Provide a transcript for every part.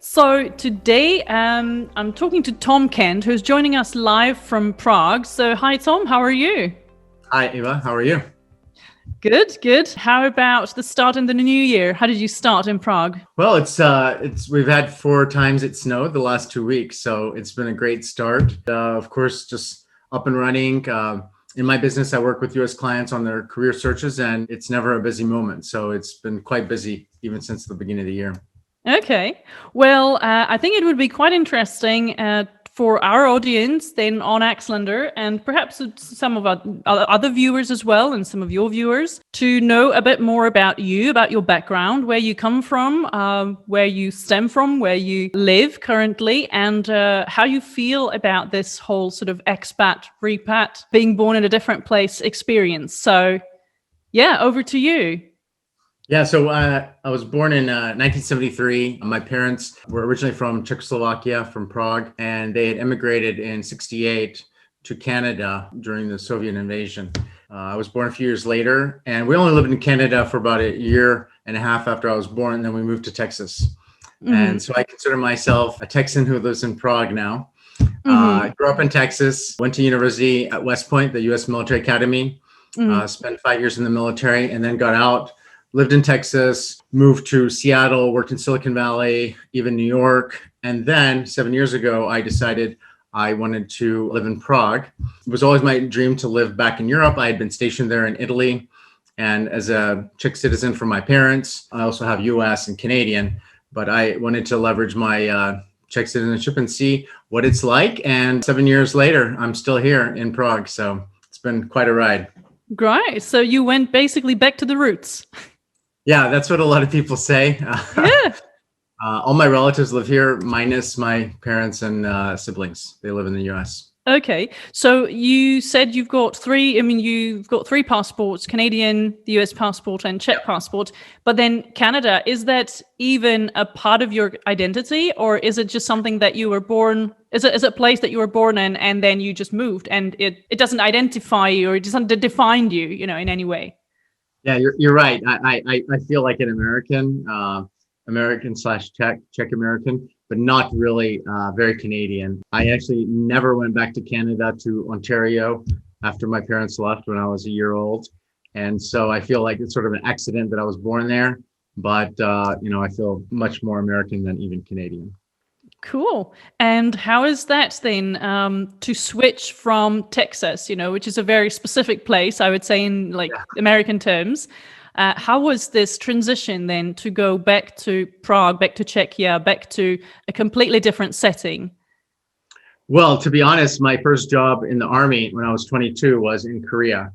So today I'm talking to Tom Kent, who's joining us live from Prague. So hi, Tom, how are you? Hi, Eva. How are you? Good, good. How about the start in the new year? How did you start in Prague? Well, it's we've had 4 times it snowed the last 2 weeks, so it's been a great start. Of course, just up and running. In my business, I work with U.S. clients on their career searches, and it's never a busy moment. So it's been quite busy even since the beginning of the year. Okay. Well, I think it would be quite interesting for our audience then on Exlander and perhaps some of our other viewers as well and some of your viewers to know a bit more about you, about your background, where you come from, where you stem from, where you live currently, and how you feel about this whole sort of expat, repat, being born in a different place experience. So, yeah, over to you. Yeah, so I was born in 1973. My parents were originally from Czechoslovakia, from Prague, and they had immigrated in '68 to Canada during the Soviet invasion. I was born a few years later, and we only lived in Canada for about a year and a half after I was born, and then we moved to Texas. And so I consider myself a Texan who lives in Prague now. I grew up in Texas, went to university at West Point, the U.S. Military Academy, spent 5 years in the military, and then got out. Lived in Texas, moved to Seattle, worked in Silicon Valley, even New York. And then 7 years ago, I decided I wanted to live in Prague. It was always my dream to live back in Europe. I had been stationed there in Italy. And as a Czech citizen for my parents, I also have US and Canadian, but I wanted to leverage my Czech citizenship and see what it's like. And 7 years later, I'm still here in Prague. So it's been quite a ride. Great. So you went basically back to the roots. Yeah, that's what a lot of people say. Yeah. All my relatives live here, minus my parents and siblings. They live in the US. Okay. So you said you've got three passports, Canadian, the US passport, and Czech passport. But then Canada, is that even a part of your identity, or is it just something that you were born, is it a place that you were born in and then you just moved and it doesn't identify you or it doesn't define you, in any way? Yeah, you're right. I feel like an American, American slash Czech American, but not really very Canadian. I actually never went back to Canada, to Ontario, after my parents left when I was a year old. And so I feel like it's sort of an accident that I was born there. But, I feel much more American than even Canadian. Cool. And how is that then to switch from Texas, which is a very specific place, I would say in American terms. How was this transition then to go back to Prague, back to Czechia, back to a completely different setting? Well, to be honest, my first job in the Army when I was 22 was in Korea.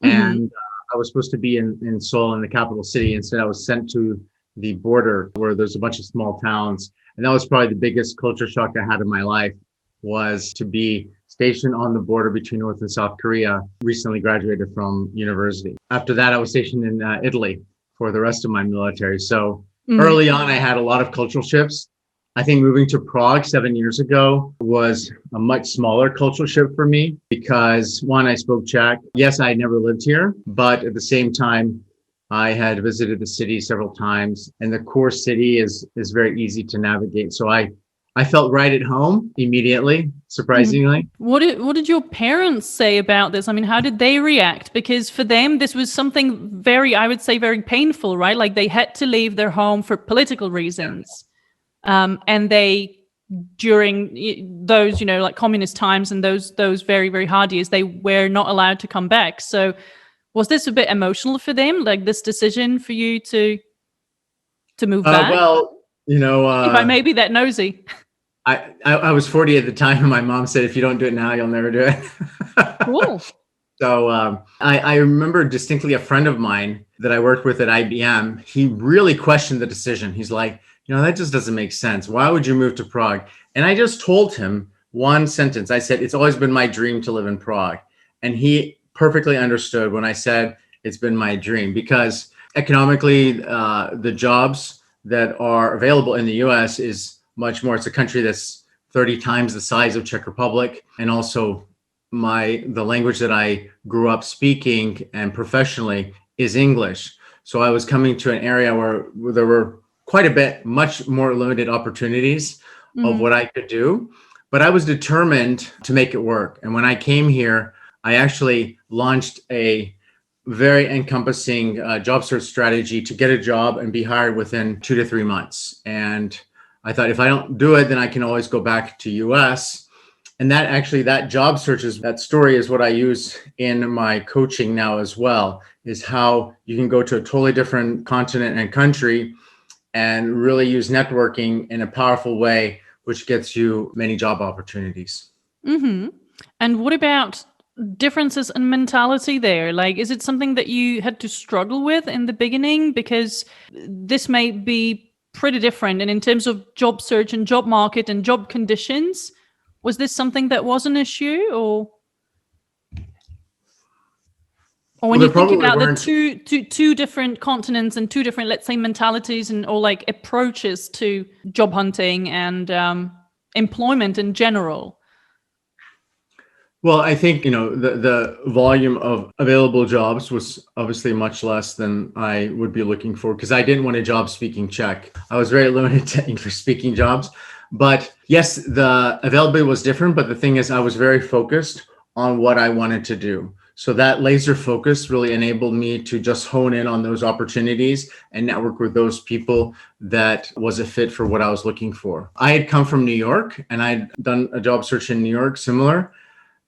And I was supposed to be in Seoul, in the capital city. Instead, I was sent to the border where there's a bunch of small towns. And that was probably the biggest culture shock I had in my life, was to be stationed on the border between North and South Korea, recently graduated from university. After that, I was stationed in Italy for the rest of my military. So early on, I had a lot of cultural shifts. I think moving to Prague 7 years ago was a much smaller cultural shift for me because, one, I spoke Czech. Yes, I had never lived here, but at the same time, I had visited the city several times, and the core city is very easy to navigate. So I felt right at home immediately, surprisingly. What did your parents say about this? I mean, how did they react? Because for them, this was something very, I would say, very painful, right? Like they had to leave their home for political reasons. And they, during those, like communist times and those very, very hard years, they were not allowed to come back. So was this a bit emotional for them, like this decision for you to move back? If I may be that nosy. I was 40 at the time, and my mom said, if you don't do it now, you'll never do it. Cool. So I remember distinctly a friend of mine that I worked with at IBM. He really questioned the decision. He's like, that just doesn't make sense. Why would you move to Prague? And I just told him one sentence. I said, it's always been my dream to live in Prague. And he perfectly understood when I said it's been my dream, because economically, the jobs that are available in the US is much more. It's a country that's 30 times the size of Czech Republic. And also the language that I grew up speaking and professionally is English. So I was coming to an area where there were quite a bit, much more limited opportunities of Mm-hmm. what I could do. But I was determined to make it work. And when I came here, I actually launched a very encompassing job search strategy to get a job and be hired within 2 to 3 months. And I thought if I don't do it, then I can always go back to US. And that job search that story is what I use in my coaching now as well, is how you can go to a totally different continent and country and really use networking in a powerful way, which gets you many job opportunities. Mm-hmm. And what about differences in mentality there? Like, is it something that you had to struggle with in the beginning? Because this may be pretty different. And in terms of job search and job market and job conditions, was this something that was an issue? Or when Well, you there think probably about the weren't. two different continents and two different, let's say, mentalities and or like approaches to job hunting and employment in general. Well, I think, the volume of available jobs was obviously much less than I would be looking for, because I didn't want a job speaking Czech. I was very limited to English speaking jobs. But yes, the availability was different. But the thing is, I was very focused on what I wanted to do. So that laser focus really enabled me to just hone in on those opportunities and network with those people that was a fit for what I was looking for. I had come from New York and I'd done a job search in New York similar.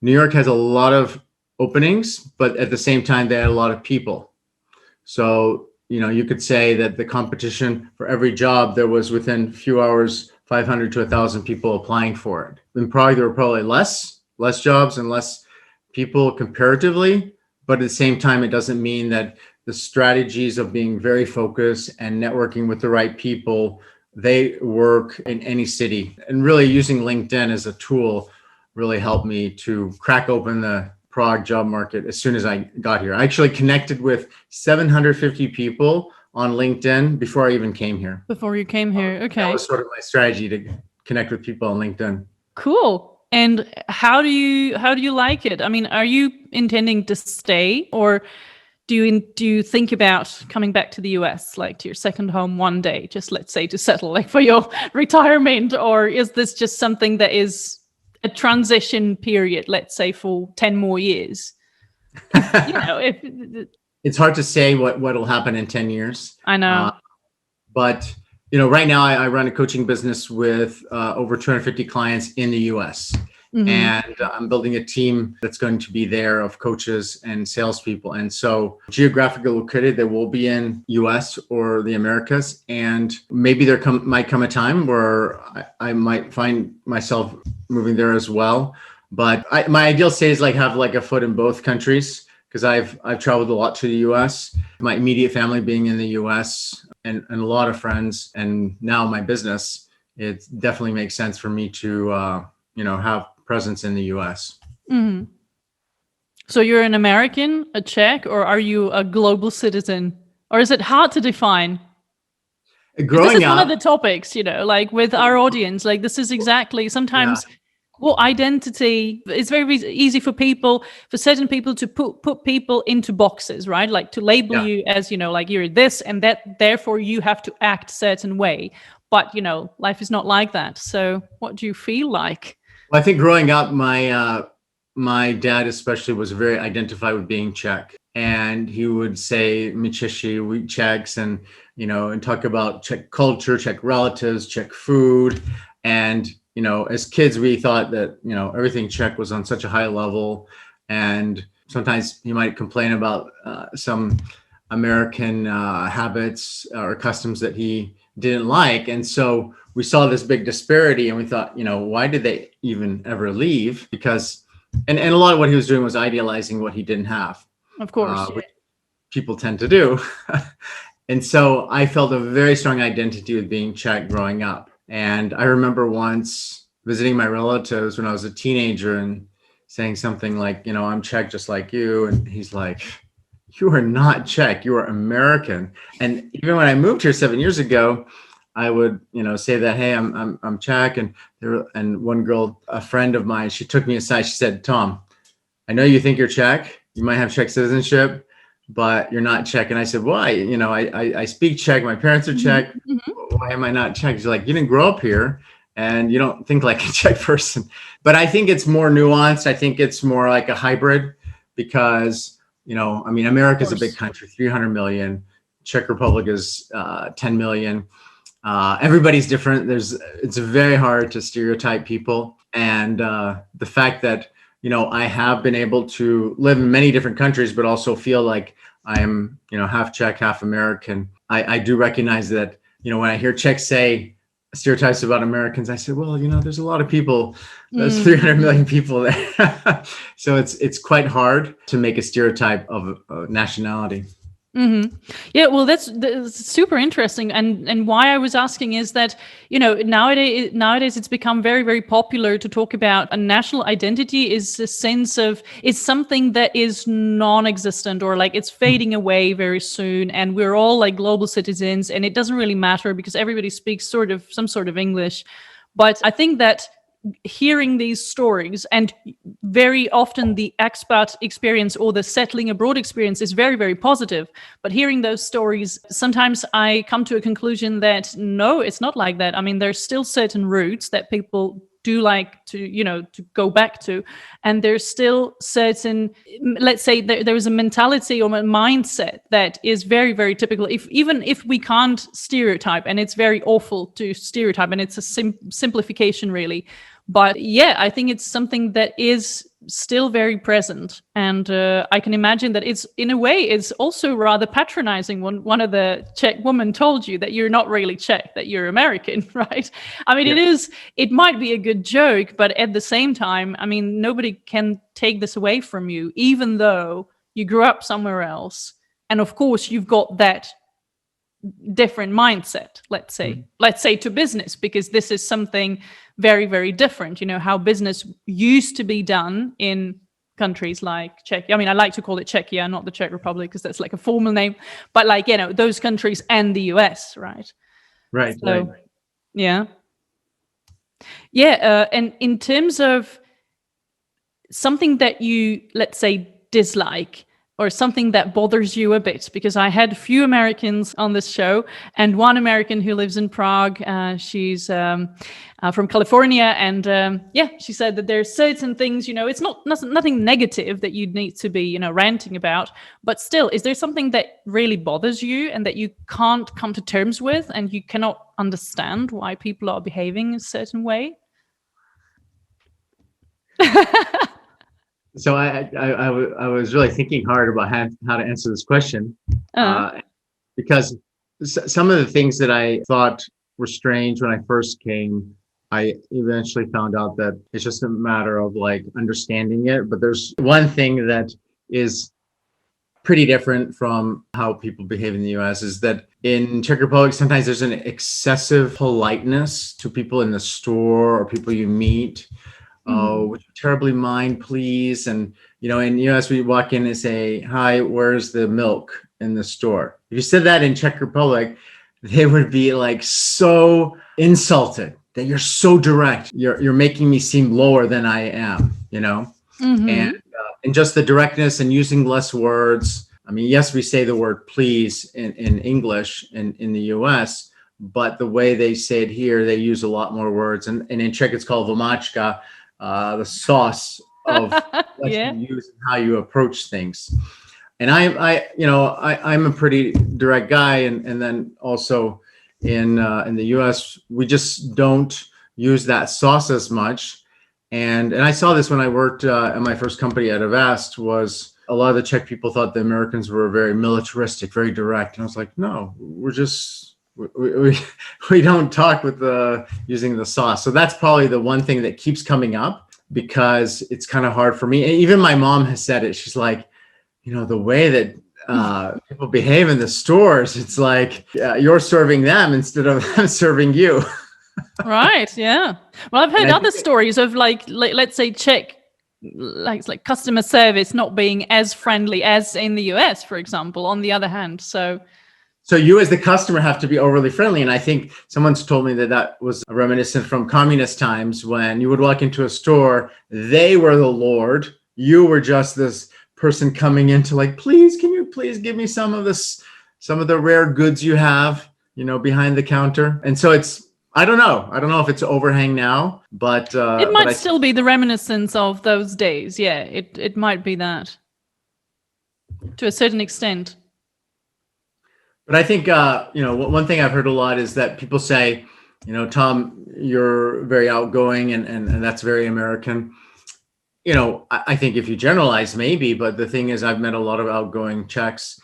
New York has a lot of openings, but at the same time, they had a lot of people. So, you could say that the competition for every job, there was within a few hours, 500 to 1,000 people applying for it. In Prague, there were probably less jobs and less people comparatively. But at the same time, it doesn't mean that the strategies of being very focused and networking with the right people, they work in any city. And really using LinkedIn as a tool really helped me to crack open the Prague job market as soon as I got here. I actually connected with 750 people on LinkedIn before I even came here. Before you came here, okay. That was sort of my strategy, to connect with people on LinkedIn. Cool. And how do you like it? I mean, are you intending to stay, or do you think about coming back to the US, like to your second home one day, just let's say to settle, like for your retirement, or is this just something that is a transition period, let's say for 10 more years? It's hard to say what will happen in 10 years. I know. But right now I run a coaching business with over 250 clients in the US. Mm-hmm. And I'm building a team that's going to be there of coaches and salespeople. And so geographically located, they will be in US or the Americas. And maybe might come a time where I might find myself moving there as well. But my ideal state is have a foot in both countries, because I've traveled a lot to the US, my immediate family being in the US and a lot of friends. And now my business, it definitely makes sense for me to, have presence in the US. Mm-hmm. So you're an American, a Czech, or are you a global citizen? Or is it hard to define? This is one of the topics, with our audience, this is exactly sometimes, identity is very easy for certain people to put people into boxes, right? Like to label you as, you're this and that, therefore you have to act a certain way. But, life is not like that. So what do you feel like? Well, I think growing up, my dad especially was very identified with being Czech, and he would say "My Češi," we Czechs, and and talk about Czech culture, Czech relatives, Czech food, and as kids we thought that everything Czech was on such a high level, and sometimes he might complain about some American habits or customs that he didn't like, and so we saw this big disparity and we thought, why did they even ever leave? Because, and a lot of what he was doing was idealizing what he didn't have. Of course. Which people tend to do. And so I felt a very strong identity with being Czech growing up. And I remember once visiting my relatives when I was a teenager and saying something like, I'm Czech just like you. And he's like, you are not Czech, you are American. And even when I moved here 7 years ago, I would, say that, hey, I'm Czech, and one girl, a friend of mine, she took me aside. She said, Tom, I know you think you're Czech, you might have Czech citizenship, but you're not Czech. And I said, why? I speak Czech. My parents are Czech. Mm-hmm. why am I not Czech? She's like, you didn't grow up here and you don't think like a Czech person. But I think it's more nuanced. I think it's more like a hybrid because, I mean, America's a big country, 300 million. Czech Republic is 10 million. Everybody's different. It's very hard to stereotype people. And the fact that, I have been able to live in many different countries, but also feel like I am, half Czech, half American. I do recognize that, when I hear Czechs say stereotypes about Americans, I say, well, there's a lot of people, there's 300 million people there. So it's quite hard to make a stereotype of nationality. Mm-hmm. Yeah, well, that's super interesting, and why I was asking is that nowadays it's become very, very popular to talk about a national identity is a sense of it's something that is non-existent or like it's fading away very soon, and we're all like global citizens, and it doesn't really matter because everybody speaks some sort of English. But I think that hearing these stories, and very often the expat experience or the settling abroad experience is very, very positive. But hearing those stories, sometimes I come to a conclusion that no, it's not like that. I mean, there's still certain roots that people do like to go back to. And there's still certain, let's say there is a mentality or a mindset that is very, very typical. Even if we can't stereotype, and it's very awful to stereotype, and it's a simplification really. But yeah, I think it's something that is still very present. And I can imagine that it's, in a way, it's also rather patronizing when one of the Czech women told you that you're not really Czech, that you're American, right? I mean, it might be a good joke, but at the same time, I mean, nobody can take this away from you, even though you grew up somewhere else. And of course, you've got that different mindset, let's say to business, because this is something very, very different, how business used to be done in countries like Czechia. I mean, I like to call it Czechia, not the Czech Republic, because that's like a formal name, but like, those countries and the US, right? Right. So, right. Yeah. Yeah. And in terms of something that you, let's say, dislike, or something that bothers you a bit, because I had a few Americans on this show, and one American who lives in Prague. She's from California, and she said that there's certain things, it's nothing negative that you need to be, ranting about, but still, is there something that really bothers you and that you can't come to terms with, and you cannot understand why people are behaving a certain way? So I was really thinking hard about how to answer this question, because some of the things that I thought were strange when I first came, I eventually found out that it's just a matter of like understanding it. But there's one thing that is pretty different from how people behave in the US is that in Czech Republic, sometimes there's an excessive politeness to people in the store or people you meet. Oh, would you terribly mind, please? And, in US, we walk in and say, hi, where's the milk in the store? If you said that in Czech Republic, they would be like so insulted that you're so direct. You're making me seem lower than I am, And just the directness and using less words. I mean, yes, we say the word please in English in the US, but the way they say it here, they use a lot more words. And in Czech, it's called vomáčka. The sauce of what you use and how you approach things. And I'm a pretty direct guy. And then also in the US, we just don't use that sauce as much. And I saw this when I worked at my first company at Avast, was a lot of the Czech people thought the Americans were very militaristic, very direct. And I was like, no, we're just, we don't talk with using the sauce. So that's probably the one thing that keeps coming up, because it's kind of hard for me. And even my mom has said it. She's like, the way that people behave in the stores, it's like you're serving them instead of them serving you. Right. Yeah. Well, I've heard other stories of like let's say Czech, like customer service not being as friendly as in the US, for example, on the other hand. So you as the customer have to be overly friendly. And I think someone's told me that was reminiscent from communist times, when you would walk into a store, they were the Lord. You were just this person coming in to like, please, can you please give me some of the rare goods you have? behind the counter. And so I don't know. I don't know if it's overhang now, but it might still be the reminiscence of those days. Yeah, it might be that to a certain extent. But I think, one thing I've heard a lot is that people say, Tom, you're very outgoing and that's very American. I think if you generalize, maybe, but the thing is, I've met a lot of outgoing Czechs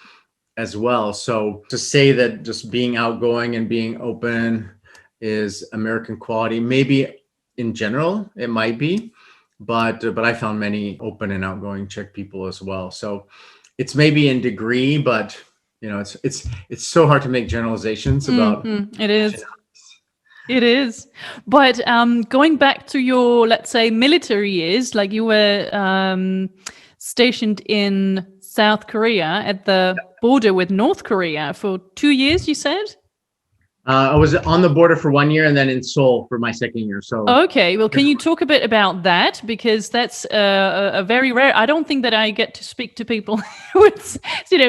as well. So to say that just being outgoing and being open is American quality, maybe in general, it might be, but I found many open and outgoing Czech people as well. So it's maybe in degree, but it's so hard to make generalizations about. It is. It is. But going back to your, let's say, military years, like you were stationed in South Korea at the border with North Korea for 2 years, you said? I was on the border for 1 year and then in Seoul for my second year. So okay, well, can you talk a bit about that? Because that's a very rare. I don't think that I get to speak to people with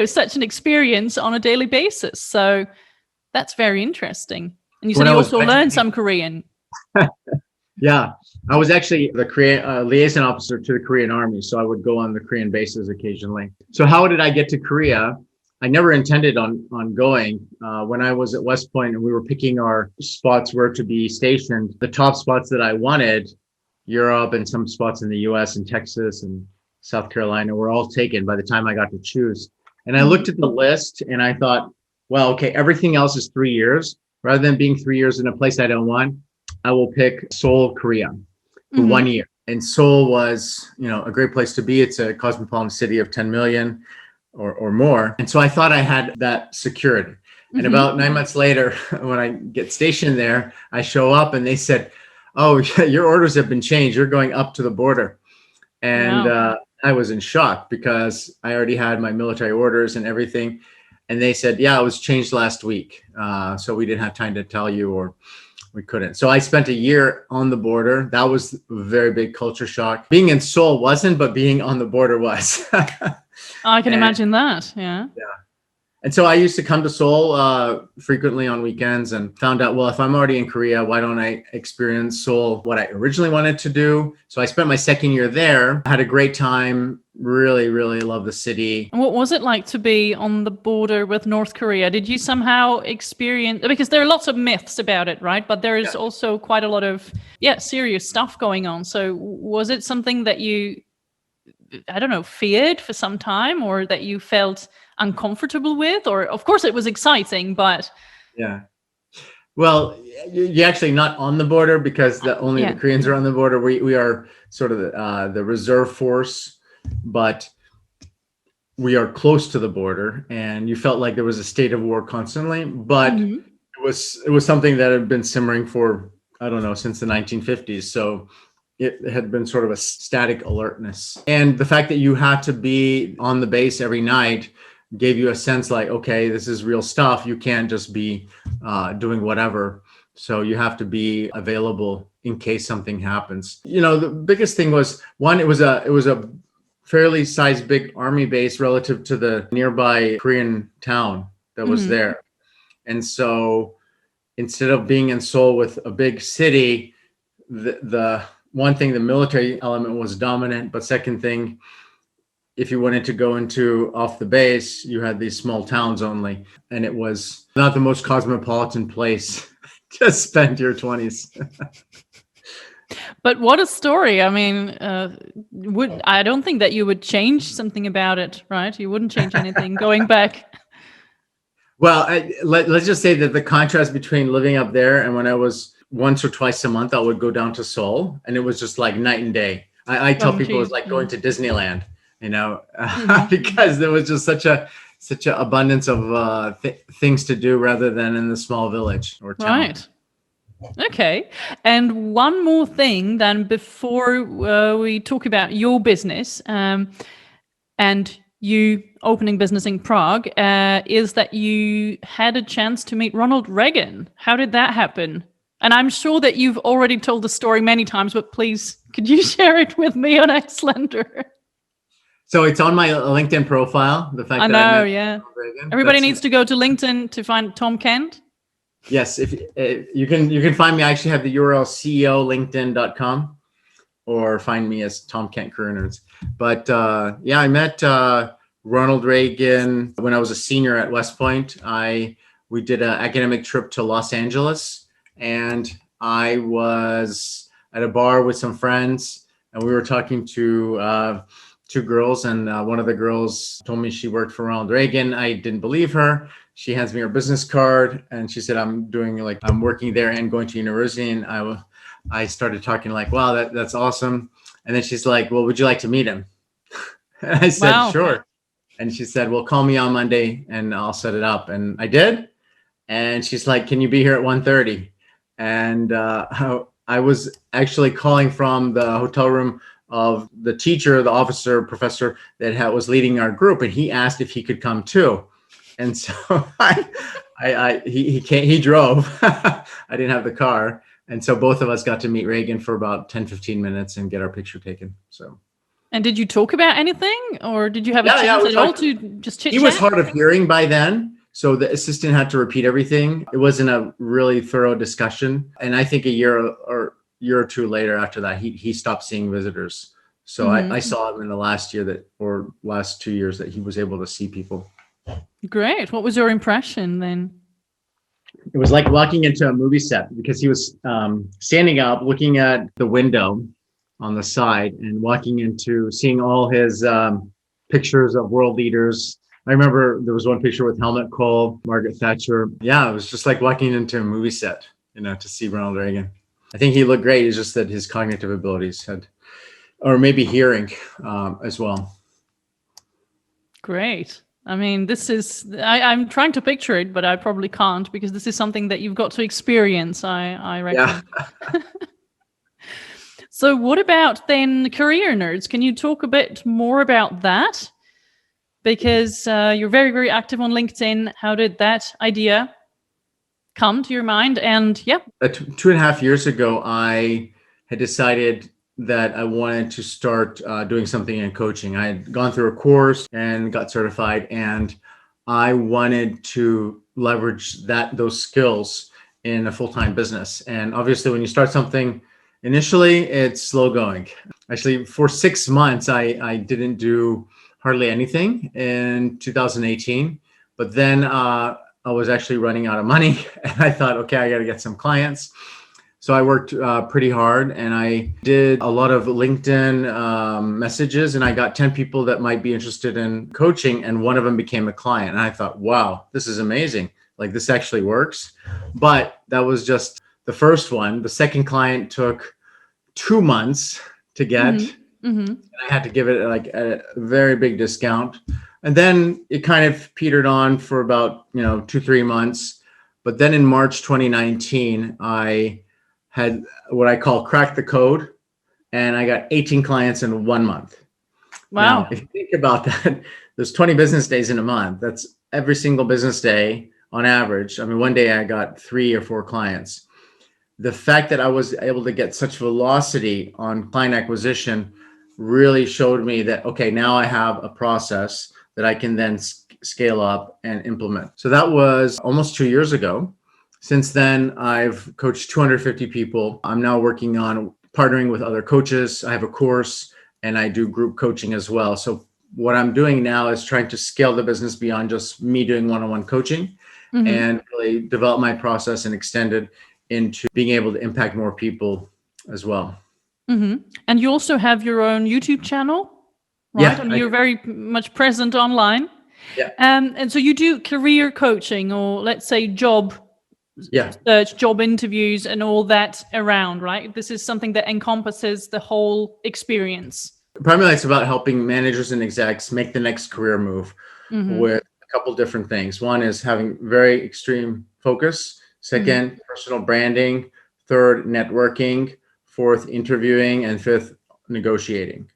such an experience on a daily basis. So that's very interesting. And you said you also learned some Korean. Yeah, I was actually the Korean liaison officer to the Korean Army, so I would go on the Korean bases occasionally. So how did I get to Korea? I never intended on going. When I was at West Point and we were picking our spots where to be stationed, the top spots that I wanted, Europe and some spots in the US and Texas and South Carolina, were all taken by the time I got to choose. And I looked at the list and I thought, well, okay, everything else is 3 years. Rather than being 3 years in a place I don't want, I will pick Seoul, Korea for 1 year. And Seoul was, a great place to be. It's a cosmopolitan city of 10 million or more. And so I thought I had that secured. And about 9 months later, when I get stationed there, I show up and they said, oh, your orders have been changed. You're going up to the border. And I was in shock because I already had my military orders and everything. And they said, yeah, it was changed last week. So we didn't have time to tell you, or we couldn't. So I spent a year on the border. That was a very big culture shock. Being in Seoul wasn't, but being on the border was. I can imagine that. Yeah. Yeah. And so I used to come to Seoul frequently on weekends and found out, well, if I'm already in Korea, why don't I experience Seoul, what I originally wanted to do? So I spent my second year there, had a great time, really, really love the city. And what was it like to be on the border with North Korea? Did you somehow experience, because there are lots of myths about it, right? But there is also quite a lot of, serious stuff going on. So was it something that you, I don't know, feared for some time, or that you felt uncomfortable with? Or of course it was exciting, but well, you're actually not on the border because only the Koreans are on the border. We are sort of the reserve force, but we are close to the border, and you felt like there was a state of war constantly. But it was something that had been simmering for, I don't know, since the 1950s. So it had been sort of a static alertness, and the fact that you had to be on the base every night gave you a sense like, okay, this is real stuff. You can't just be doing whatever. So you have to be available in case something happens. The biggest thing was, one, it was a fairly sized big army base relative to the nearby Korean town that was there. And so instead of being in Seoul with a big city, the one thing, the military element was dominant, but second thing, if you wanted to go into off the base, you had these small towns only. And it was not the most cosmopolitan place to spend your 20s. But what a story. I mean, I don't think that you would change something about it, right? You wouldn't change anything going back. Well, let's just say that the contrast between living up there and when I was once or twice a month, I would go down to Seoul, and it was just like night and day. I tell people it's like going to Disneyland. Because there was just such a abundance of things to do rather than in the small village or town. Right. Okay. And one more thing then before we talk about your business and you opening business in Prague is that you had a chance to meet Ronald Reagan. How did that happen? And I'm sure that you've already told the story many times, but please, could you share it with me on Exlander? So it's on my LinkedIn profile. The fact I know, Everybody needs to go to LinkedIn to find Tom Kent. Yes, if you can find me. I actually have the URL ceolinkedin.com, or find me as Tom Kent CareerNerds. But yeah, I met Ronald Reagan when I was a senior at West Point. We did an academic trip to Los Angeles, and I was at a bar with some friends, and we were talking to two girls, and one of the girls told me she worked for Ronald Reagan. I didn't believe her. She hands me her business card, and she said, I'm working there and going to university. And I started talking like, wow, that's awesome. And then she's like, well, would you like to meet him? And I said, Wow. sure. And she said, well, call me on Monday and I'll set it up. And I did. And she's like, can you be here at 1:30? And I was actually calling from the hotel room of the teacher, the officer, professor that was leading our group. And he asked if he could come too. And so he drove. I didn't have the car. And so both of us got to meet Reagan for about 10, 15 minutes and get our picture taken. So. And did you talk about anything, or did you have a chance at all to just chit chat? He was hard of hearing by then, so the assistant had to repeat everything. It wasn't a really thorough discussion. And I think a year or two later after that, he stopped seeing visitors. So I saw him in the last 2 years that he was able to see people. Great. What was your impression then? It was like walking into a movie set, because he was standing up, looking at the window on the side and walking into seeing all his pictures of world leaders. I remember there was one picture with Helmut Kohl, Margaret Thatcher. Yeah, it was just like walking into a movie set, to see Ronald Reagan. I think he looked great. It's just that his cognitive abilities or maybe hearing as well. Great. I mean, I'm trying to picture it, but I probably can't, because this is something that you've got to experience, I reckon. Yeah. So what about then CareerNerds? Can you talk a bit more about that? Because you're very, very active on LinkedIn. How did that idea come to your mind? And yeah. 2.5 years ago, I had decided that I wanted to start doing something in coaching. I had gone through a course and got certified, and I wanted to leverage those skills in a full-time business. And obviously, when you start something, initially, it's slow going. Actually, for 6 months, I didn't do hardly anything in 2018. But then I was actually running out of money, and I thought, okay, I got to get some clients. So I worked pretty hard, and I did a lot of LinkedIn messages, and I got 10 people that might be interested in coaching, and one of them became a client. And I thought, wow, this is amazing. Like, this actually works. But that was just the first one. The second client took 2 months to get. And I had to give it like a very big discount. And then it kind of petered on for about 2-3 months. But then in March 2019, I had what I call cracked the code, and I got 18 clients in 1 month. Wow. Now, if you think about that, there's 20 business days in a month. That's every single business day on average. I mean, one day I got 3 or 4 clients. The fact that I was able to get such velocity on client acquisition really showed me that, okay, now I have a process that I can then scale up and implement. So that was almost 2 years ago. Since then, I've coached 250 people. I'm now working on partnering with other coaches. I have a course, and I do group coaching as well. So what I'm doing now is trying to scale the business beyond just me doing one-on-one coaching, and really develop my process and extend it into being able to impact more people as well. And you also have your own YouTube channel, right? Yeah, I mean, you're very much present online. Yeah. And so you do career coaching, or let's say job search, job interviews, and all that around, right? This is something that encompasses the whole experience. Primarily, it's about helping managers and execs make the next career move with a couple different things. One is having very extreme focus. Second, personal branding. Third, networking. Fourth, interviewing. And fifth, negotiating.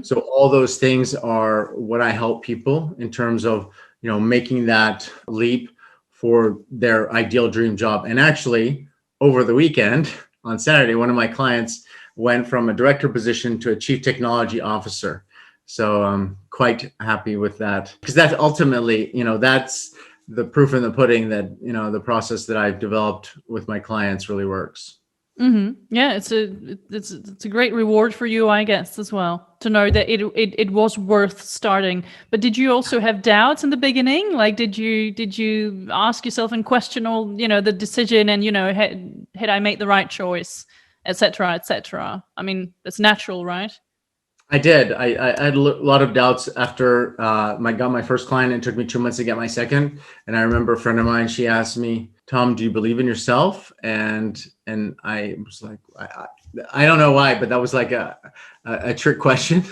So all those things are what I help people in terms of, making that leap for their ideal dream job. And actually, over the weekend, on Saturday, one of my clients went from a director position to a chief technology officer. So I'm quite happy with that, because that's ultimately, that's the proof in the pudding that, the process that I've developed with my clients really works. Yeah, it's a great reward for you, I guess, as well, to know that it was worth starting. But did you also have doubts in the beginning? Like, did you ask yourself and question all, the decision and, had I made the right choice, et cetera, et cetera? I mean, it's natural, right? I did. I had a lot of doubts after I got my first client. It took me 2 months to get my second. And I remember a friend of mine, she asked me, Tom, do you believe in yourself? And I was like, I don't know why, but that was like a trick question.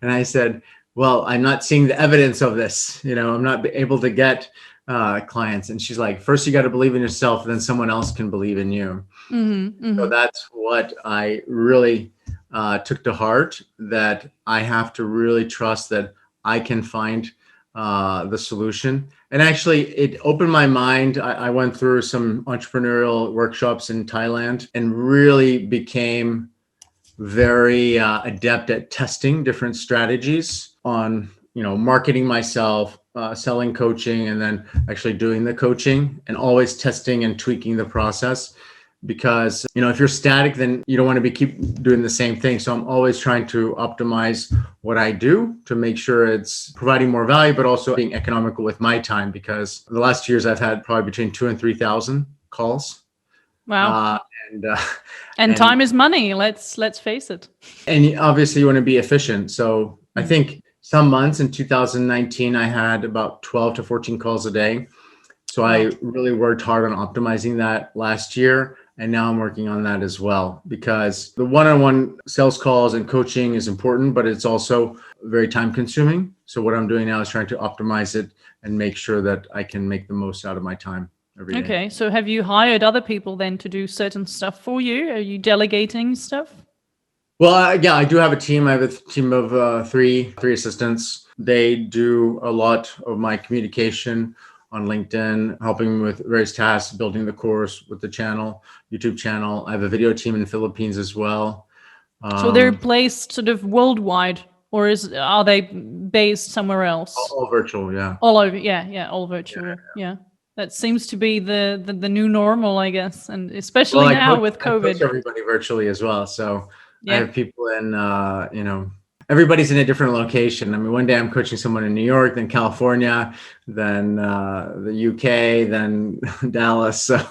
And I said, well, I'm not seeing the evidence of this. I'm not able to get clients. And she's like, first you got to believe in yourself, then someone else can believe in you. So that's what I really took to heart, that I have to really trust that I can find the solution. And actually, it opened my mind. I went through some entrepreneurial workshops in Thailand and really became very adept at testing different strategies on, marketing myself, selling coaching, and then actually doing the coaching, and always testing and tweaking the process. Because, if you're static, then you don't want to keep doing the same thing. So I'm always trying to optimize what I do to make sure it's providing more value, but also being economical with my time. Because the last 2 years I've had probably between 2,000 and 3,000 calls. Wow. And time is money. Let's face it. And obviously you want to be efficient. So I think some months in 2019, I had about 12 to 14 calls a day. So I really worked hard on optimizing that last year. And now I'm working on that as well, because the one-on-one sales calls and coaching is important, but it's also very time consuming. So what I'm doing now is trying to optimize it and make sure that I can make the most out of my time every day. Okay. So have you hired other people then to do certain stuff for you? Are you delegating stuff? Well, yeah, I do have a team. I have a team of three assistants. They do a lot of my communication on LinkedIn, helping with various tasks, building the course with the channel, YouTube channel. I have a video team in the Philippines as well. So they're placed sort of worldwide, or are they based somewhere else? All virtual, yeah. All over, all virtual, yeah. That seems to be the new normal, I guess, and especially now with COVID. I coach everybody virtually as well, so I have people in, everybody's in a different location. I mean, one day I'm coaching someone in New York, then California, then the UK, then Dallas. So,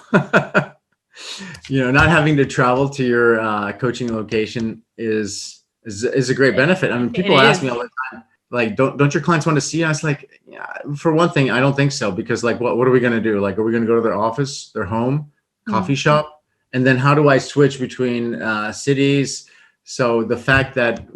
not having to travel to your coaching location is a great benefit. I mean, people ask me all the time, like, don't your clients want to see us? Like, yeah, for one thing, I don't think so, because like, what are we going to do? Like, are we going to go to their office, their home, coffee shop? And then how do I switch between cities? So the fact that,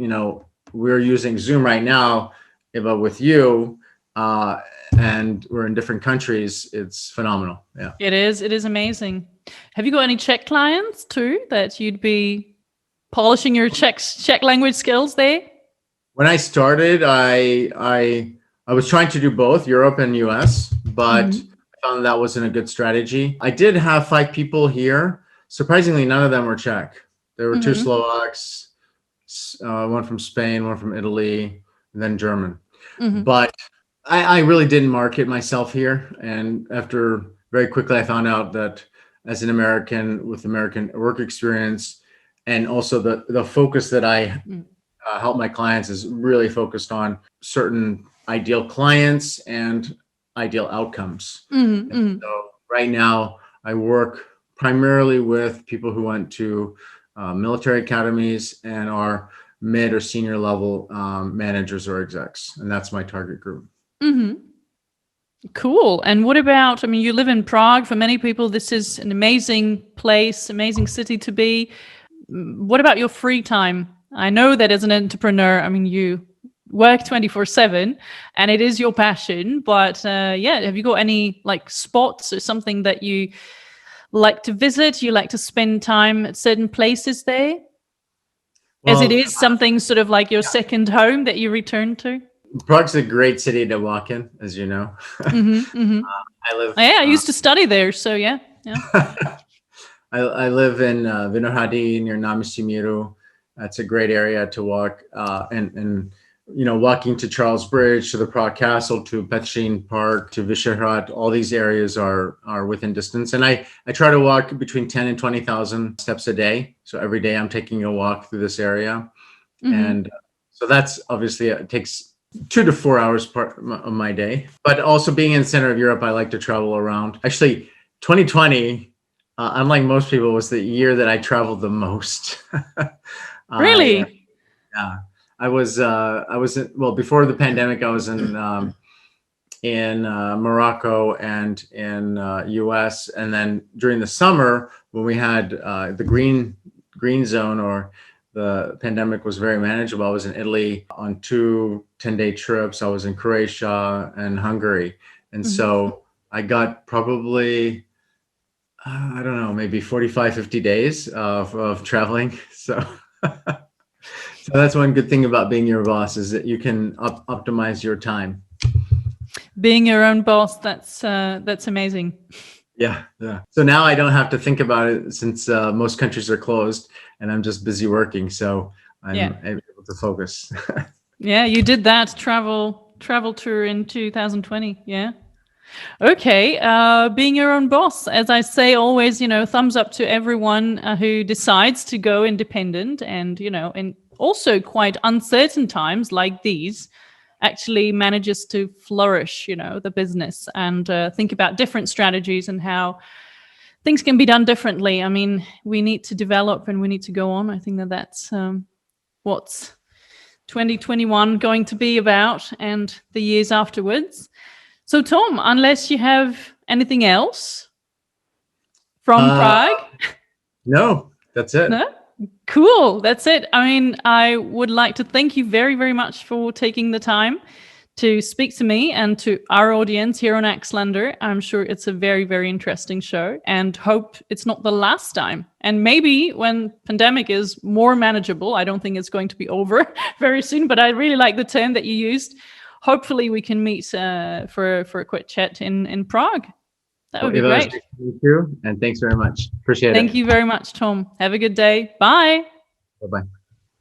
we're using Zoom right now, but with you, and we're in different countries, it's phenomenal. Yeah. It is amazing. Have you got any Czech clients too that you'd be polishing your Czech language skills there? When I started, I was trying to do both Europe and US, but I found that wasn't a good strategy. I did have 5 people here. Surprisingly, none of them were Czech. There were 2 Slovaks, one from Spain, one from Italy, and then German. But I really didn't market myself here. And after very quickly, I found out that as an American with American work experience, and also the focus that I help my clients is really focused on certain ideal clients and ideal outcomes. So right now, I work primarily with people who went to military academies and are mid or senior level managers or execs. And that's my target group. Cool. And what about, I mean, you live in Prague. For many people, this is an amazing place, amazing city to be. What about your free time? I know that as an entrepreneur, I mean, you work 24/7 and it is your passion, but have you got any like spots or something that you like to visit? You like to spend time at certain places there? As it is something sort of like your second home that you return to? Prague's a great city to walk in, as you know. I live. I used to study there, so yeah. I live in Vinohrady near Náměstí Míru. That's a great area to walk, and walking to Charles Bridge, to the Prague Castle, to Petřín Park, to Vyšehrad, all these areas are within distance. And I try to walk between 10 and 20,000 steps a day. So every day I'm taking a walk through this area. And so that's obviously, it takes 2 to 4 hours part of my day. But also being in the center of Europe, I like to travel around. Actually, 2020, unlike most people, was the year that I traveled the most. Really? Yeah. I was before the pandemic, I was in Morocco and in US. And then during the summer, when we had the green zone, or the pandemic was very manageable, I was in Italy on 2 10-day trips. I was in Croatia and Hungary. And so I got probably, I don't know, maybe 45, 50 days of traveling. So so that's one good thing about being your boss, is that you can optimize your time. Being your own boss, that's amazing. Yeah. So now I don't have to think about it, since most countries are closed and I'm just busy working. So I'm able to focus. Yeah, you did that travel tour in 2020. Yeah. Okay. Being your own boss, as I say always, thumbs up to everyone who decides to go independent, and, in also quite uncertain times like these, actually manages to flourish, the business, and think about different strategies and how things can be done differently. I mean, we need to develop and we need to go on. I think that's what's 2021 going to be about, and the years afterwards. So, Tom, unless you have anything else from Prague? No, that's it. No? Cool. That's it. I mean, I would like to thank you very, very much for taking the time to speak to me and to our audience here on Exlander. I'm sure it's a very, very interesting show, and hope it's not the last time. And maybe when pandemic is more manageable, I don't think it's going to be over very soon, but I really like the term that you used. Hopefully we can meet for a quick chat in Prague. That would be great. Nice to meet you, and thanks very much. Appreciate it. Thank you very much, Tom. Have a good day. Bye. Bye-bye.